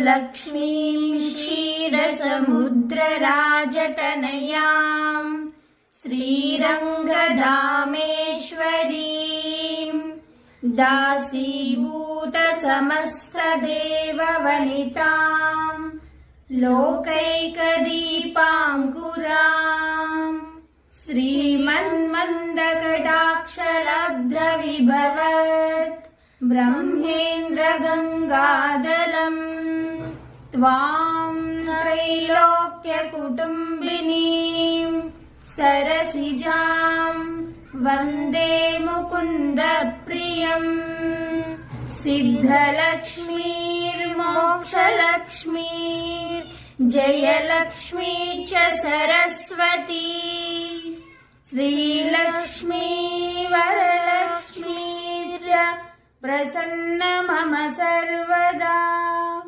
लक्ष्मीं क्षीरसमुद्रराजतनयां श्रीरङ्गधामेश्वरीं दासीभूतसमस्तदेववनितां लोकैकदीपाङ्कुरां श्रीमन्मन्दकटाक्षलब्धविभवत् ब्रह्मेन्द्रगङ्गादलम् त्वां त्रैलोक्यकुटुम्बिनीं सरसिजां वन्दे मुकुन्दप्रियम् सिद्धलक्ष्मीर्मोक्षलक्ष्मीर्जयलक्ष्मी च सरस्वती श्रीलक्ष्मी वरलक्ष्मी च प्रसन्न मम सर्वदा।